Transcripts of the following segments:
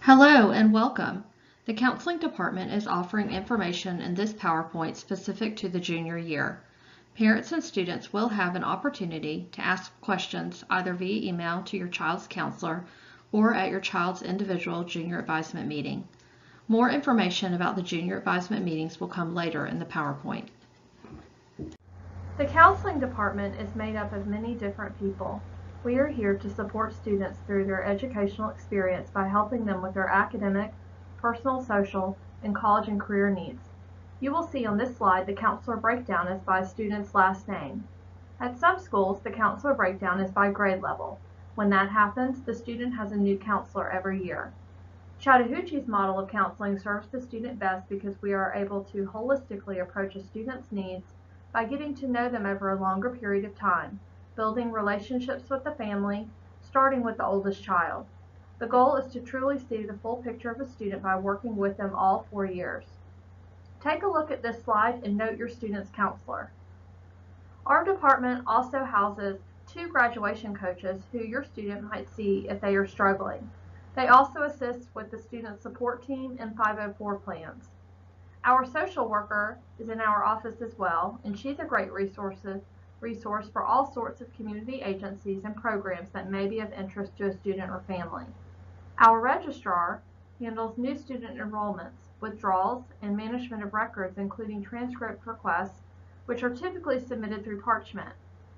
Hello and welcome. The Counseling Department is offering information in this PowerPoint specific to the junior year. Parents and students will have an opportunity to ask questions either via email to your child's counselor or at your child's individual junior advisement meeting. More information about the junior advisement meetings will come later in the PowerPoint. The Counseling Department is made up of many different people. We are here to support students through their educational experience by helping them with their academic, personal, social, and college and career needs. You will see on this slide the counselor breakdown is by a student's last name. At some schools, the counselor breakdown is by grade level. When that happens, the student has a new counselor every year. Chattahoochee's model of counseling serves the student best because we are able to holistically approach a student's needs by getting to know them over a longer period of time, building relationships with the family, starting with the oldest child. The goal is to truly see the full picture of a student by working with them all 4 years. Take a look at this slide and note your student's counselor. Our department also houses 2 graduation coaches who your student might see if they are struggling. They also assist with the student support team and 504 plans. Our social worker is in our office as well, and she's a great resource for all sorts of community agencies and programs that may be of interest to a student or family. Our registrar handles new student enrollments, withdrawals, and management of records, including transcript requests, which are typically submitted through Parchment.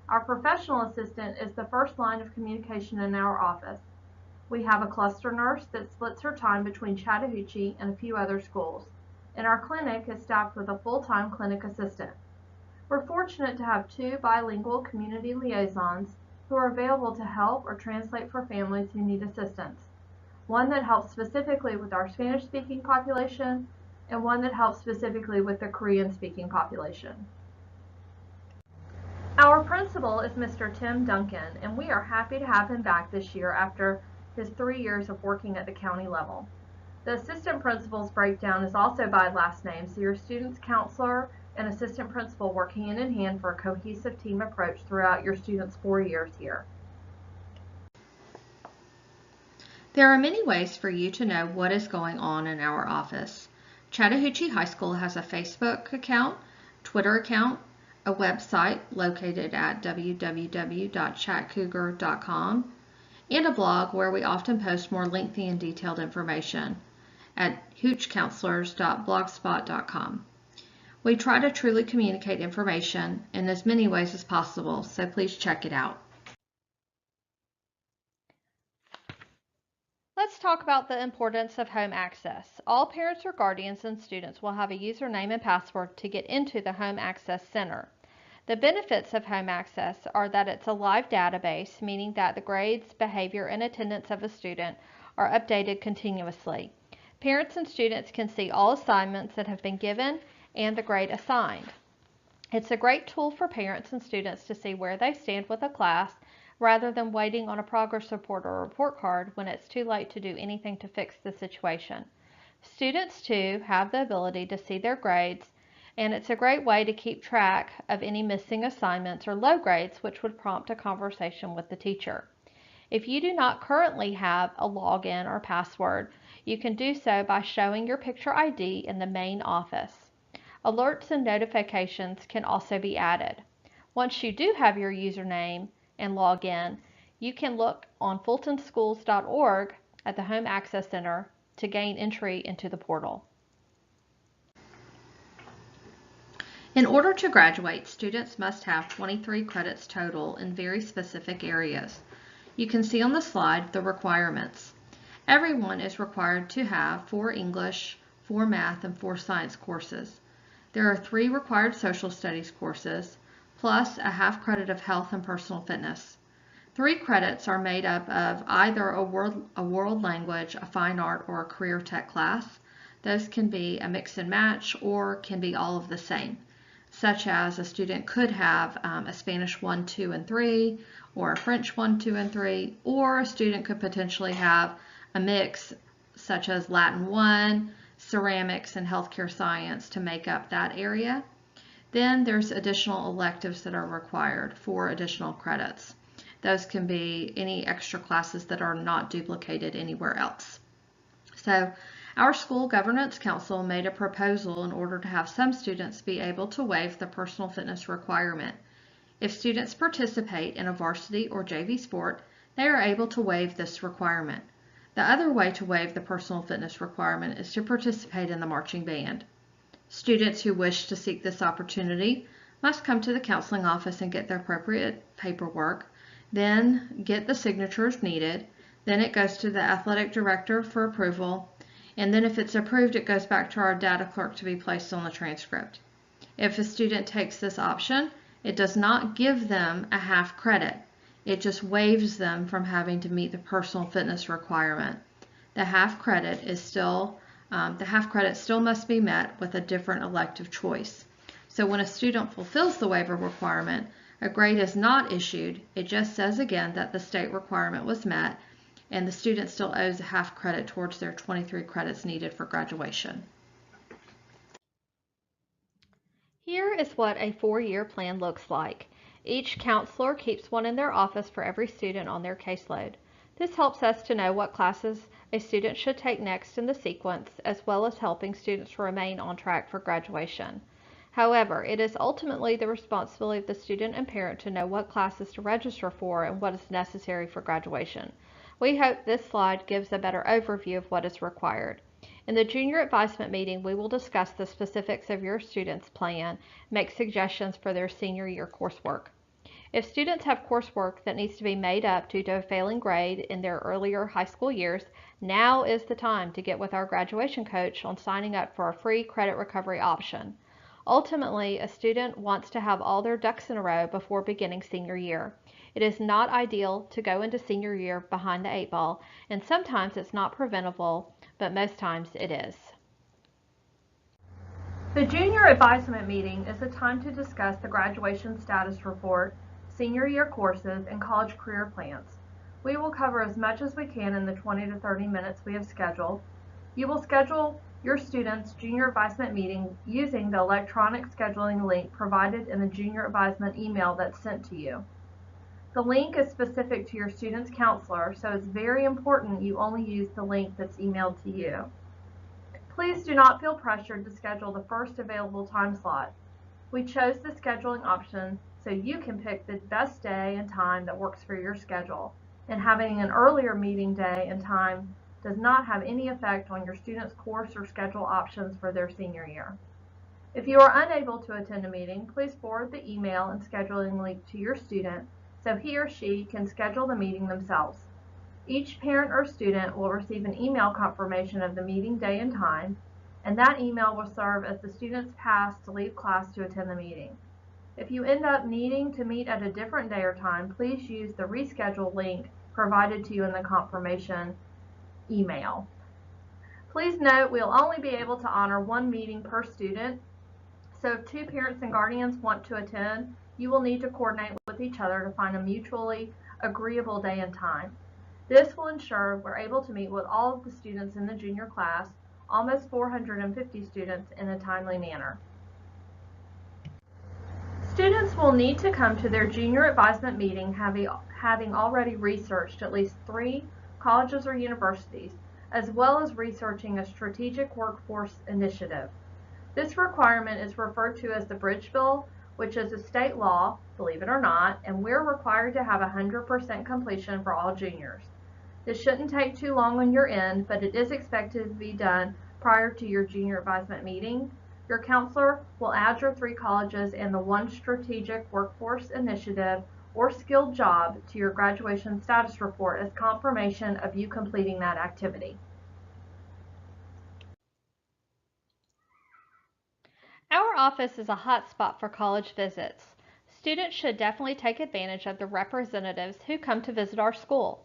Our professional assistant is the first line of communication in our office. We have a cluster nurse that splits her time between Chattahoochee and a few other schools, and our clinic is staffed with a full-time clinic assistant. We're fortunate to have 2 bilingual community liaisons who are available to help or translate for families who need assistance. One that helps specifically with our Spanish-speaking population, and one that helps specifically with the Korean-speaking population. Our principal is Mr. Tim Duncan, and we are happy to have him back this year after his 3 years of working at the county level. The assistant principal's breakdown is also by last name, so your student's counselor and assistant principal work hand in hand for a cohesive team approach throughout your student's 4 years here. There are many ways for you to know what is going on in our office. Chattahoochee High School has a Facebook account, Twitter account, a website located at www.chattcougar.com, and a blog where we often post more lengthy and detailed information at hoochcounselors.blogspot.com. We try to truly communicate information in as many ways as possible, so please check it out. Let's talk about the importance of home access. All parents or guardians and students will have a username and password to get into the Home Access Center. The benefits of home access are that it's a live database, meaning that the grades, behavior, and attendance of a student are updated continuously. Parents and students can see all assignments that have been given and the grade assigned. It's a great tool for parents and students to see where they stand with a class rather than waiting on a progress report or report card when it's too late to do anything to fix the situation. Students, too, have the ability to see their grades, and it's a great way to keep track of any missing assignments or low grades, which would prompt a conversation with the teacher. If you do not currently have a login or password, you can do so by showing your picture ID in the main office. Alerts and notifications can also be added. Once you do have your username and log in, you can look on fultonschools.org at the Home Access Center to gain entry into the portal. In order to graduate, students must have 23 credits total in very specific areas. You can see on the slide the requirements. Everyone is required to have 4 English, 4 math, and 4 science courses. There are 3 required social studies courses, plus a half credit of health and personal fitness. 3 credits are made up of either a world language, a fine art, or a career tech class. Those can be a mix and match or can be all of the same, such as a student could have a Spanish 1, 2, and 3, or a French 1, 2, and 3, or a student could potentially have a mix such as Latin 1, ceramics, and healthcare science to make up that area. Then there's additional electives that are required for additional credits. Those can be any extra classes that are not duplicated anywhere else. So our school governance council made a proposal in order to have some students be able to waive the personal fitness requirement. If students participate in a varsity or JV sport, they are able to waive this requirement. The other way to waive the personal fitness requirement is to participate in the marching band. Students who wish to seek this opportunity must come to the counseling office and get the appropriate paperwork, then get the signatures needed, then it goes to the athletic director for approval, and then if it's approved, it goes back to our data clerk to be placed on the transcript. If a student takes this option, it does not give them a half credit. It just waives them from having to meet the personal fitness requirement. The half credit still must be met with a different elective choice. So when a student fulfills the waiver requirement, a grade is not issued. It just says again that the state requirement was met, and the student still owes a half credit towards their 23 credits needed for graduation. Here is what a 4-year plan looks like. Each counselor keeps one in their office for every student on their caseload. This helps us to know what classes a student should take next in the sequence, as well as helping students remain on track for graduation. However, it is ultimately the responsibility of the student and parent to know what classes to register for and what is necessary for graduation. We hope this slide gives a better overview of what is required. In the junior advisement meeting, we will discuss the specifics of your student's plan, make suggestions for their senior year coursework. If students have coursework that needs to be made up due to a failing grade in their earlier high school years, now is the time to get with our graduation coach on signing up for a free credit recovery option. Ultimately, a student wants to have all their ducks in a row before beginning senior year. It is not ideal to go into senior year behind the 8 ball, and sometimes it's not preventable, but most times it is. The junior advisement meeting is a time to discuss the graduation status report, senior year courses, and college career plans. We will cover as much as we can in the 20 to 30 minutes we have scheduled. You will schedule your student's junior advisement meeting using the electronic scheduling link provided in the junior advisement email that's sent to you. The link is specific to your student's counselor, so it's very important you only use the link that's emailed to you. Please do not feel pressured to schedule the first available time slot. We chose the scheduling option so you can pick the best day and time that works for your schedule, and having an earlier meeting day and time does not have any effect on your student's course or schedule options for their senior year. If you are unable to attend a meeting, please forward the email and scheduling link to your student so he or she can schedule the meeting themselves. Each parent or student will receive an email confirmation of the meeting day and time, and that email will serve as the student's pass to leave class to attend the meeting. If you end up needing to meet at a different day or time, please use the reschedule link provided to you in the confirmation email. Please note we'll only be able to honor one meeting per student, so if 2 parents and guardians want to attend, you will need to coordinate with each other to find a mutually agreeable day and time. This will ensure we're able to meet with all of the students in the junior class, almost 450 students, in a timely manner. Students will need to come to their junior advisement meeting having already researched at least 3 colleges or universities, as well as researching a strategic workforce initiative. This requirement is referred to as the Bridge Bill, which is a state law, believe it or not, and we're required to have 100% completion for all juniors. This shouldn't take too long on your end, but it is expected to be done prior to your junior advisement meeting. Your counselor will add your 3 colleges and the 1 strategic workforce initiative or skilled job to your graduation status report as confirmation of you completing that activity. Our office is a hot spot for college visits. Students should definitely take advantage of the representatives who come to visit our school.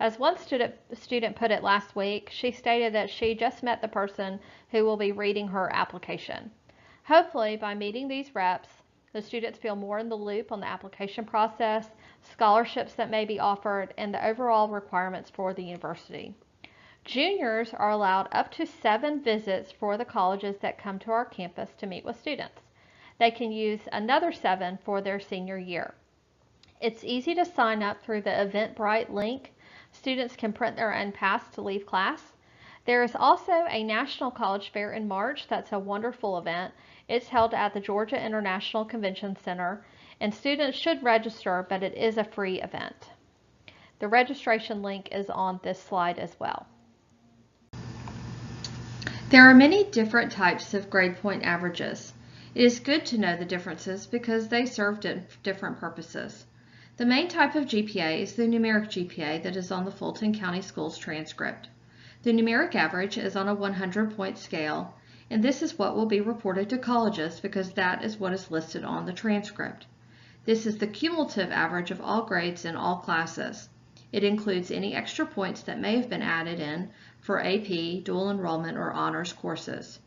As one student put it last week, she stated that she just met the person who will be reading her application. Hopefully, by meeting these reps, the students feel more in the loop on the application process, scholarships that may be offered, and the overall requirements for the university. Juniors are allowed up to 7 visits for the colleges that come to our campus to meet with students. They can use another 7 for their senior year. It's easy to sign up through the Eventbrite link. Students can print their own pass to leave class. There is also a National College Fair in March. That's a wonderful event. It's held at the Georgia International Convention Center, and students should register, but it is a free event. The registration link is on this slide as well. There are many different types of grade point averages. It is good to know the differences because they serve different purposes. The main type of GPA is the numeric GPA that is on the Fulton County Schools transcript. The numeric average is on a 100-point scale, and this is what will be reported to colleges because that is what is listed on the transcript. This is the cumulative average of all grades in all classes. It includes any extra points that may have been added in for AP, dual enrollment, or honors courses.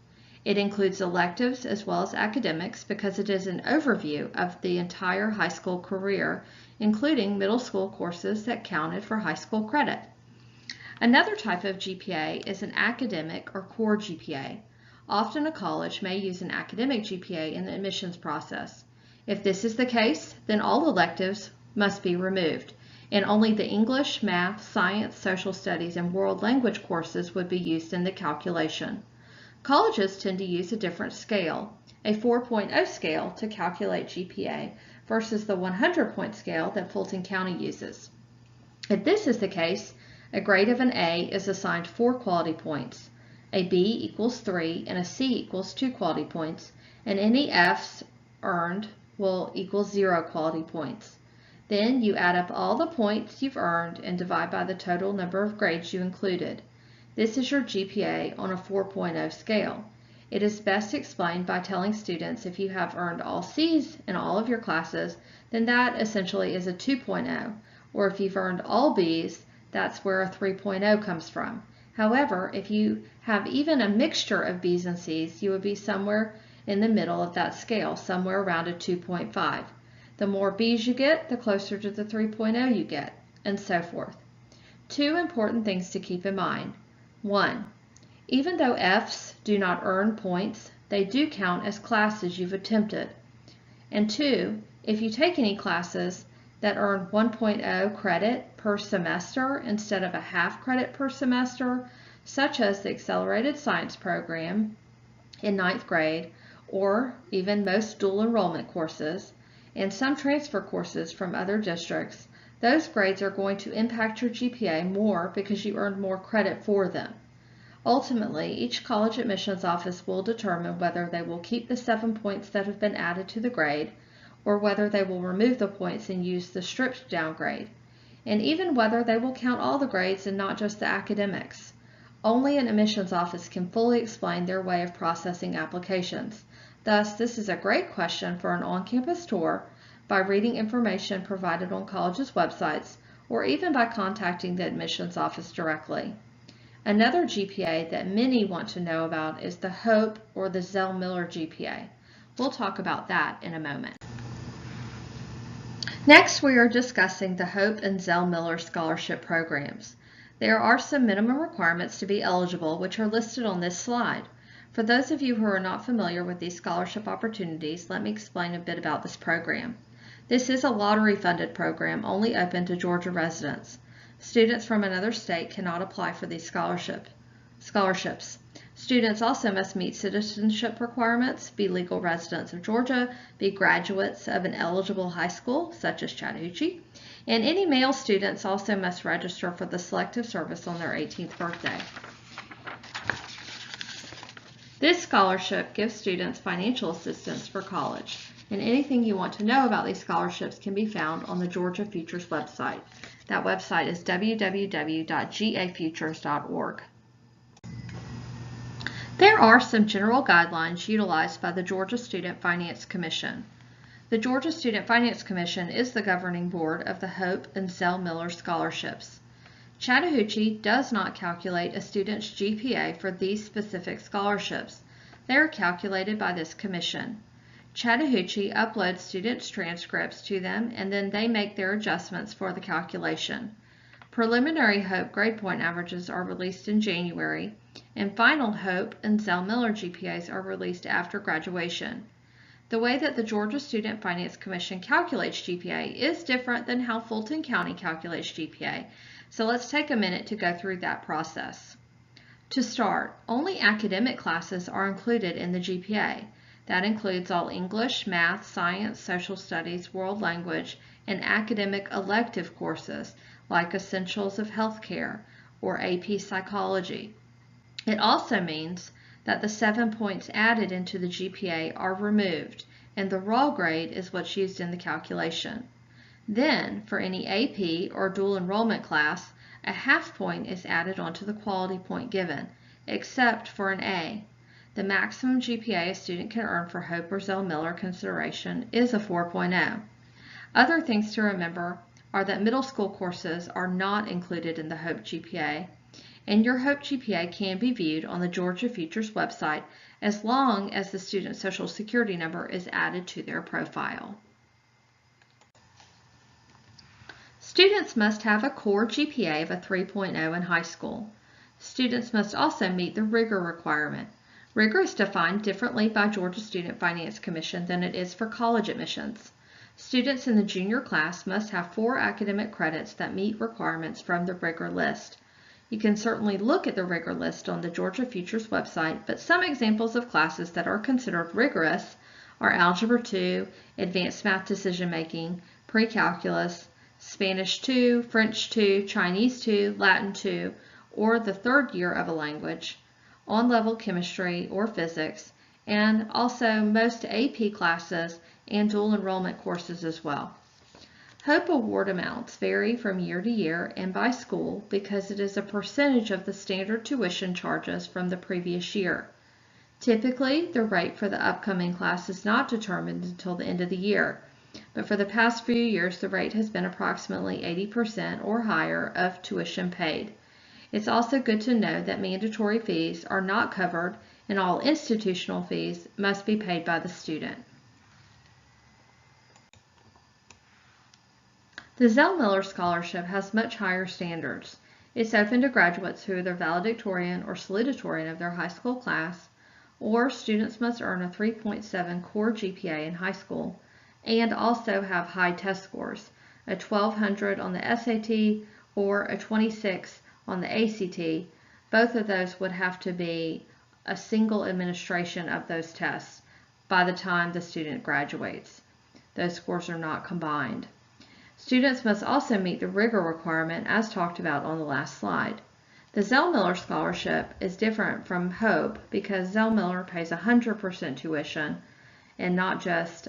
It includes electives as well as academics because it is an overview of the entire high school career, including middle school courses that counted for high school credit. Another type of GPA is an academic or core GPA. Often a college may use an academic GPA in the admissions process. If this is the case, then all electives must be removed, and only the English, math, science, social studies, and world language courses would be used in the calculation. Colleges tend to use a different scale, a 4.0 scale, to calculate GPA versus the 100-point scale that Fulton County uses. If this is the case, a grade of an A is assigned 4 quality points, a B equals 3, and a C equals 2 quality points, and any Fs earned will equal 0 quality points. Then you add up all the points you've earned and divide by the total number of grades you included. This is your GPA on a 4.0 scale. It is best explained by telling students if you have earned all C's in all of your classes, then that essentially is a 2.0, or if you've earned all B's, that's where a 3.0 comes from. However, if you have even a mixture of B's and C's, you would be somewhere in the middle of that scale, somewhere around a 2.5. The more B's you get, the closer to the 3.0 you get, and so forth. 2 important things to keep in mind. 1. Even though F's do not earn points, they do count as classes you've attempted. And 2, if you take any classes that earn 1.0 credit per semester instead of a half credit per semester, such as the Accelerated Science program in 9th grade, or even most dual enrollment courses, and some transfer courses from other districts, those grades are going to impact your GPA more because you earned more credit for them. Ultimately, each college admissions office will determine whether they will keep the 7 points that have been added to the grade, or whether they will remove the points and use the stripped down grade, and even whether they will count all the grades and not just the academics. Only an admissions office can fully explain their way of processing applications. Thus, this is a great question for an on-campus tour by reading information provided on colleges' websites, or even by contacting the admissions office directly. Another GPA that many want to know about is the HOPE or the Zell Miller GPA. We'll talk about that in a moment. Next, we are discussing the HOPE and Zell Miller scholarship programs. There are some minimum requirements to be eligible, which are listed on this slide. For those of you who are not familiar with these scholarship opportunities, let me explain a bit about this program. This is a lottery-funded program only open to Georgia residents. Students from another state cannot apply for these scholarships. Students also must meet citizenship requirements, be legal residents of Georgia, be graduates of an eligible high school, such as Chattahoochee, and any male students also must register for the Selective Service on their 18th birthday. This scholarship gives students financial assistance for college, and anything you want to know about these scholarships can be found on the Georgia Futures website. That website is www.gafutures.org. There are some general guidelines utilized by the Georgia Student Finance Commission. The Georgia Student Finance Commission is the governing board of the HOPE and Zell Miller scholarships. Chattahoochee does not calculate a student's GPA for these specific scholarships. They are calculated by this commission. Chattahoochee uploads students' transcripts to them, and then they make their adjustments for the calculation. Preliminary HOPE grade point averages are released in January, and final HOPE and Zell Miller GPAs are released after graduation. The way that the Georgia Student Finance Commission calculates GPA is different than how Fulton County calculates GPA, so let's take a minute to go through that process. To start, only academic classes are included in the GPA. That includes all English, math, science, social studies, world language, and academic elective courses like Essentials of Healthcare or AP Psychology. It also means that the 7 points added into the GPA are removed, and the raw grade is what's used in the calculation. Then, for any AP or dual enrollment class, a half point is added onto the quality point given, except for an A. The maximum GPA a student can earn for Hope or Zell Miller consideration is a 4.0. Other things to remember are that middle school courses are not included in the Hope GPA, and your Hope GPA can be viewed on the Georgia Futures website as long as the student's Social Security number is added to their profile. Students must have a core GPA of a 3.0 in high school. Students must also meet the rigor requirement. Rigor is defined differently by Georgia Student Finance Commission than it is for college admissions. Students in the junior class must have 4 academic credits that meet requirements from the rigor list. You can certainly look at the rigor list on the Georgia Futures website, but some examples of classes that are considered rigorous are Algebra 2, Advanced Math Decision Making, Pre-Calculus, Spanish 2, French 2, Chinese 2, Latin 2, or the third year of a language, on-level chemistry or physics, and also most AP classes and dual enrollment courses as well. Hope award amounts vary from year to year and by school because it is a percentage of the standard tuition charges from the previous year. Typically, the rate for the upcoming class is not determined until the end of the year, but for the past few years the rate has been approximately 80% or higher of tuition paid. It's also good to know that mandatory fees are not covered and all institutional fees must be paid by the student. The Zell Miller Scholarship has much higher standards. It's open to graduates who are the valedictorian or salutatorian of their high school class, or students must earn a 3.7 core GPA in high school and also have high test scores, a 1200 on the SAT or a 26 on the ACT. Both of those would have to be a single administration of those tests by the time the student graduates. Those scores are not combined. Students must also meet the rigor requirement as talked about on the last slide. The Zell Miller Scholarship is different from Hope because Zell Miller pays 100% tuition and not just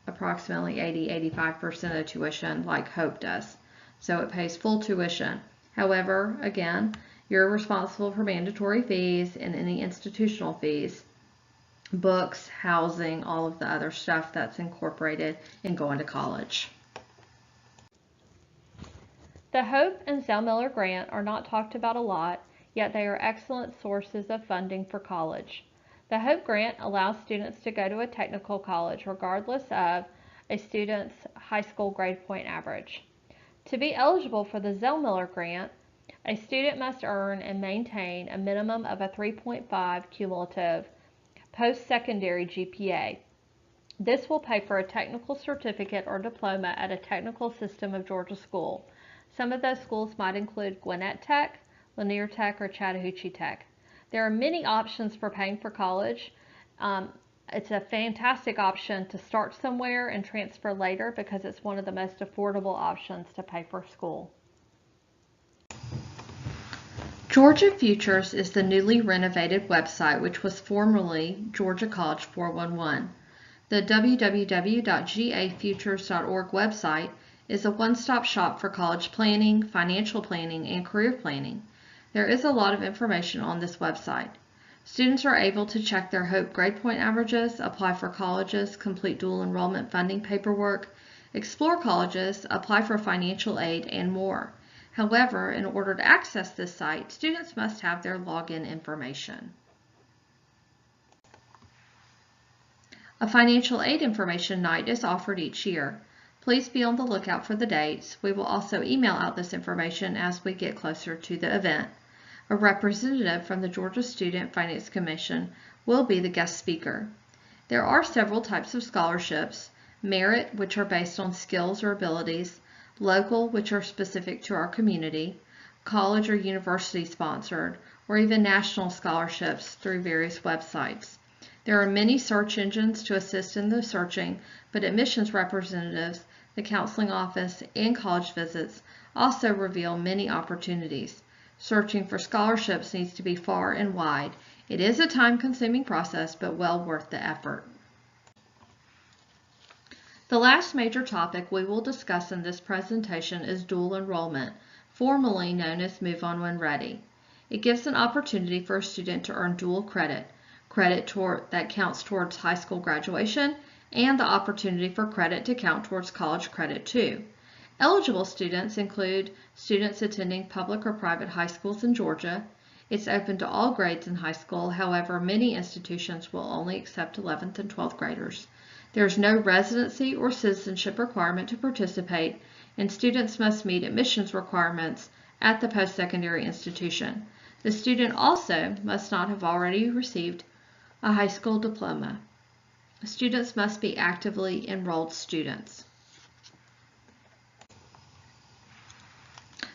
approximately 80-85% of tuition like Hope does. So it pays full tuition. However, again, you're responsible for mandatory fees and any institutional fees, books, housing, all of the other stuff that's incorporated in going to college. The Hope and Zell Miller grant are not talked about a lot, yet they are excellent sources of funding for college. The Hope grant allows students to go to a technical college regardless of a student's high school grade point average. To be eligible for the Zell Miller grant, a student must earn and maintain a minimum of a 3.5 cumulative post-secondary GPA. This will pay for a technical certificate or diploma at a technical system of Georgia school. Some of those schools might include Gwinnett Tech, Lanier Tech, or Chattahoochee Tech. There are many options for paying for college. It's a fantastic option to start somewhere and transfer later because it's one of the most affordable options to pay for school. Georgia Futures is the newly renovated website which was formerly Georgia College 411. The www.gafutures.org website is a one-stop shop for college planning, financial planning, and career planning. There is a lot of information on this website. Students are able to check their Hope grade point averages, apply for colleges, complete dual enrollment funding paperwork, explore colleges, apply for financial aid, and more. However, in order to access this site, students must have their login information. A financial aid information night is offered each year. Please be on the lookout for the dates. We will also email out this information as we get closer to the event. A representative from the Georgia Student Finance Commission will be the guest speaker. There are several types of scholarships: merit, which are based on skills or abilities; local, which are specific to our community; college or university sponsored, or even national scholarships through various websites. There are many search engines to assist in the searching, but admissions representatives, the counseling office, and college visits also reveal many opportunities. Searching for scholarships needs to be far and wide. It is a time-consuming process, but well worth the effort. The last major topic we will discuss in this presentation is dual enrollment, formerly known as Move On When Ready. It gives an opportunity for a student to earn dual credit that counts towards high school graduation, and the opportunity for credit to count towards college credit too. Eligible students include students attending public or private high schools in Georgia. It's open to all grades in high school, however, many institutions will only accept 11th and 12th graders. There is no residency or citizenship requirement to participate, and students must meet admissions requirements at the post-secondary institution. The student also must not have already received a high school diploma. Students must be actively enrolled students.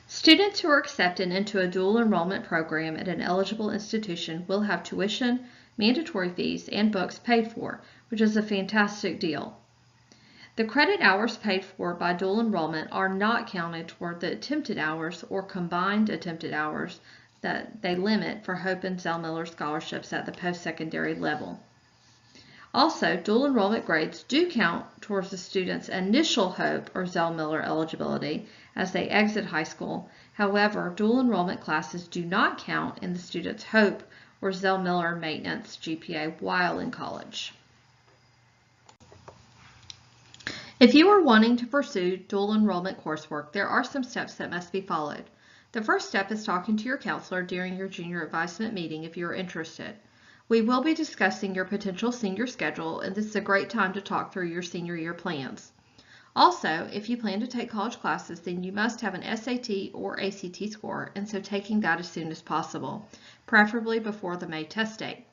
Students who are accepted into a dual enrollment program at an eligible institution will have tuition, mandatory fees, and books paid for, which is a fantastic deal. The credit hours paid for by dual enrollment are not counted toward the attempted hours or combined attempted hours that they limit for Hope and Zell Miller scholarships at the post-secondary level. Also, dual enrollment grades do count towards the student's initial Hope or Zell Miller eligibility as they exit high school. However, dual enrollment classes do not count in the student's Hope or Zell Miller maintenance GPA while in college. If you are wanting to pursue dual enrollment coursework, there are some steps that must be followed. The first step is talking to your counselor during your junior advisement meeting if you are interested. We will be discussing your potential senior schedule, and this is a great time to talk through your senior year plans. Also, if you plan to take college classes, then you must have an SAT or ACT score, and so taking that as soon as possible, preferably before the May test date.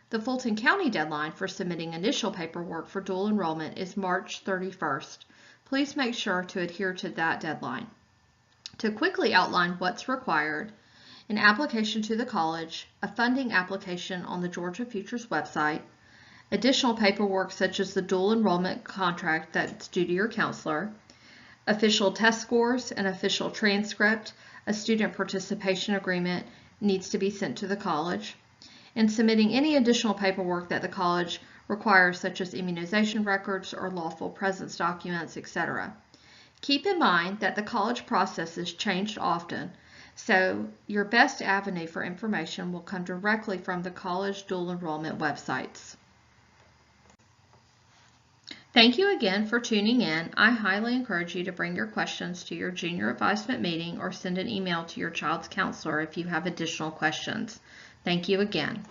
The Fulton County deadline for submitting initial paperwork for dual enrollment is March 31st. Please make sure to adhere to that deadline. To quickly outline what's required, an application to the college, a funding application on the Georgia Futures website, additional paperwork such as the dual enrollment contract that's due to your counselor, official test scores, an official transcript, a student participation agreement needs to be sent to the college, and submitting any additional paperwork that the college requires such as immunization records or lawful presence documents, etc. Keep in mind that the college process is changed often, so your best avenue for information will come directly from the college dual enrollment websites. Thank you again for tuning in. I highly encourage you to bring your questions to your junior advisement meeting or send an email to your child's counselor if you have additional questions. Thank you again.